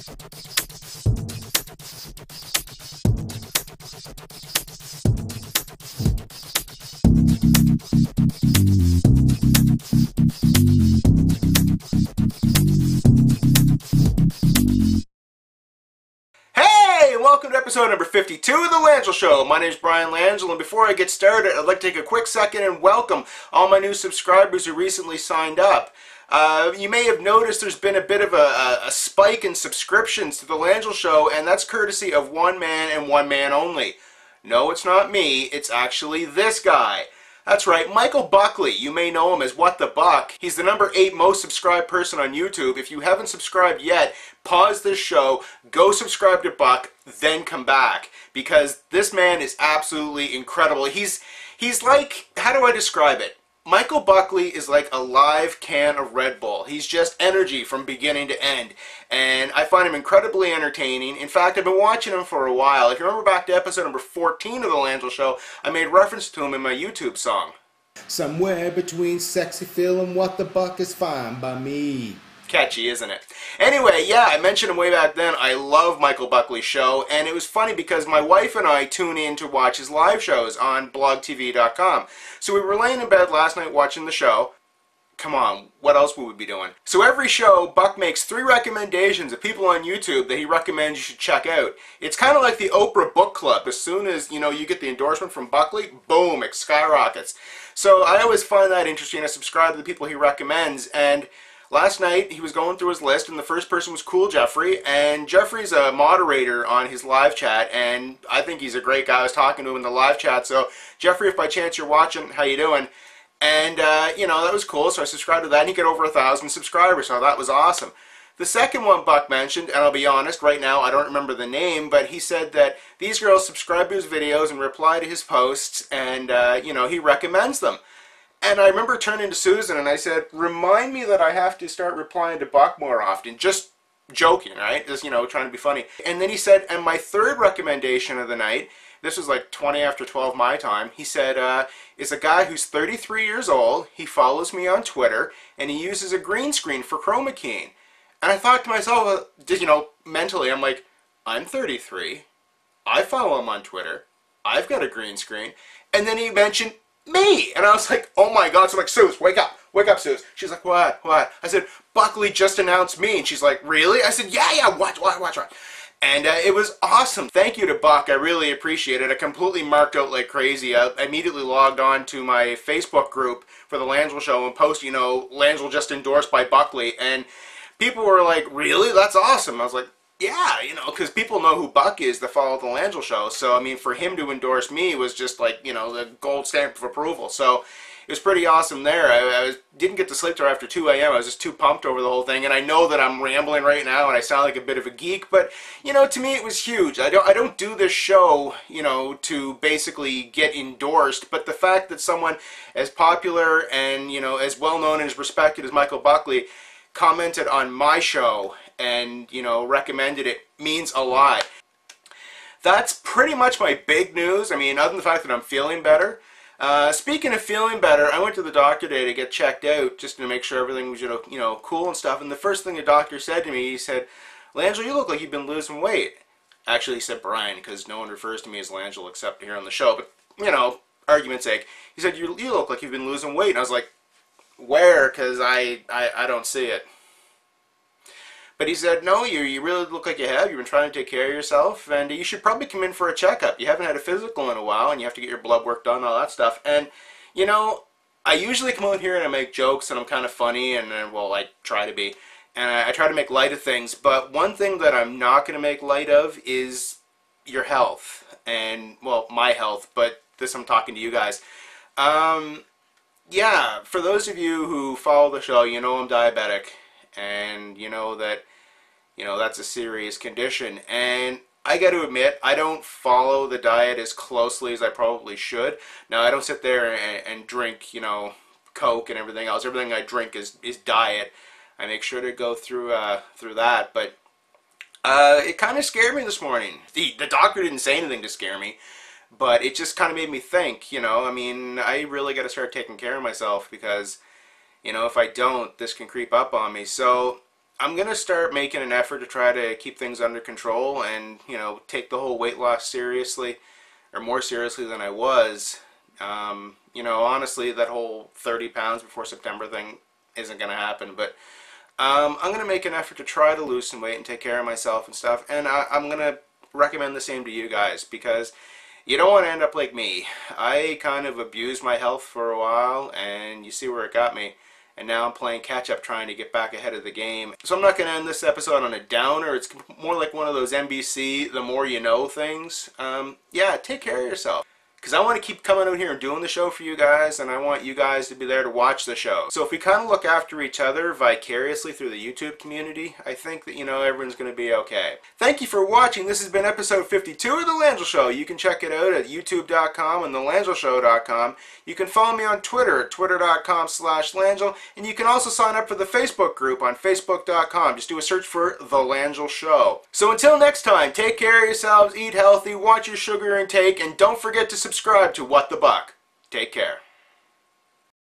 Welcome to episode number 52 of The Langille Show. My name is Brian Langille, and before I get started, I'd like to take a quick second and welcome all my new subscribers who recently signed up. You may have noticed there's been a bit of a spike in subscriptions to The Langille Show, and that's courtesy of one man and one man only. No, it's not me. It's actually this guy. That's right, Michael Buckley. You may know him as What the Buck. He's the number 8 most subscribed person on YouTube. If you haven't subscribed yet, pause this show, go subscribe to Buck, then come back. Because this man is absolutely incredible. He's like, how do I describe it? Michael Buckley is like a live can of Red Bull. He's just energy from beginning to end. And I find him incredibly entertaining. In fact, I've been watching him for a while. If you remember back to episode number 14 of The Langille Show, I made reference to him in my YouTube song. Somewhere between sexy Phil and What the Buck is fine by me. Catchy, isn't it? Anyway, yeah, I mentioned him way back then. I love Michael Buckley's show, and it was funny because my wife and I tune in to watch his live shows on blogtv.com. So we were laying in bed last night watching the show. Come on, what else would we be doing? So every show, Buck makes 3 recommendations of people on YouTube that he recommends you should check out. It's kind of like the Oprah Book Club. As soon as, you get the endorsement from Buckley, boom, it skyrockets. So I always find that interesting. I subscribe to the people he recommends, and last night, he was going through his list, and the first person was Cool Jeffrey, and Jeffrey's a moderator on his live chat, and I think he's a great guy. I was talking to him in the live chat, so Jeffrey, if by chance you're watching, how you doing? And, that was cool, so I subscribed to that, and he got over 1,000 subscribers, so that was awesome. The second one Buck mentioned, and I'll be honest, right now I don't remember the name, but he said that these girls subscribe to his videos and reply to his posts, and, he recommends them. And I remember turning to Susan and I said, remind me that I have to start replying to Buck more often. Just joking, right? Just, trying to be funny. And then he said, and my third recommendation of the night, this was like 20 after 12 my time, he said, is a guy who's 33 years old, he follows me on Twitter, and he uses a green screen for chroma keying. And I thought to myself, mentally, I'm like, I'm 33, I follow him on Twitter, I've got a green screen, and then he mentioned me, and I was like, oh my god. So I'm like, Suze, wake up, Suze. She's like, what? I said, Buckley just announced me, and she's like, really? I said, yeah, watch. And it was awesome. Thank you to Buck, I really appreciate it. I completely marked out like crazy. I immediately logged on to my Facebook group for the Langille Show and posted, Langille just endorsed by Buckley, and people were like, really? That's awesome. I was like, yeah, because people know who Buck is that follow the Langille Show. So, I mean, for him to endorse me was just like, the gold stamp of approval. So, it was pretty awesome there. I didn't get to sleep till after 2 a.m. I was just too pumped over the whole thing. And I know that I'm rambling right now and I sound like a bit of a geek. But, to me it was huge. I don't do this show, to basically get endorsed. But the fact that someone as popular and, as well-known and as respected as Michael Buckley commented on my show and, recommended it means a lot. That's pretty much my big news. I mean, other than the fact that I'm feeling better. Speaking of feeling better, I went to the doctor today to get checked out just to make sure everything was, cool and stuff. And the first thing the doctor said to me, he said, Langille, you look like you've been losing weight. Actually, he said Brian, because no one refers to me as Langille except here on the show. But, argument's sake, he said, you look like you've been losing weight. And I was like, where? Because I don't see it. But he said, no, you really look like you have. You've been trying to take care of yourself, and you should probably come in for a checkup. You haven't had a physical in a while, and you have to get your blood work done, all that stuff. And, I usually come out here and I make jokes, and I'm kind of funny, and, well, I try to be. And I try to make light of things. But one thing that I'm not going to make light of is your health. And, well, my health, but this I'm talking to you guys. Yeah, for those of you who follow the show, I'm diabetic. And that's a serious condition, and I got to admit, I don't follow the diet as closely as I probably should. Now, I don't sit there and drink, Coke and everything else. Everything I drink is diet. I make sure to go through that, but it kind of scared me this morning. The doctor didn't say anything to scare me, but it just kind of made me think, I mean, I really got to start taking care of myself because, if I don't, this can creep up on me. So I'm going to start making an effort to try to keep things under control and, you know, take the whole weight loss seriously, or more seriously than I was. You know, honestly, that whole 30 pounds before September thing isn't going to happen, but I'm going to make an effort to try to lose some weight and take care of myself and stuff, and I'm going to recommend the same to you guys, because you don't want to end up like me. I kind of abused my health for a while, and you see where it got me. And now I'm playing catch-up trying to get back ahead of the game. So I'm not going to end this episode on a downer. It's more like one of those NBC, the more you know things. Yeah, take care of yourself. Because I want to keep coming out here and doing the show for you guys, and I want you guys to be there to watch the show. So if we kind of look after each other vicariously through the YouTube community, I think that, you know, everyone's going to be okay. Thank you for watching. This has been episode 52 of The Langille Show. You can check it out at youtube.com and thelangilleshow.com. You can follow me on Twitter at twitter.com/Langille, and you can also sign up for the Facebook group on facebook.com. Just do a search for The Langille Show. So until next time, take care of yourselves, eat healthy, watch your sugar intake, and don't forget to subscribe to What the Buck. Take care.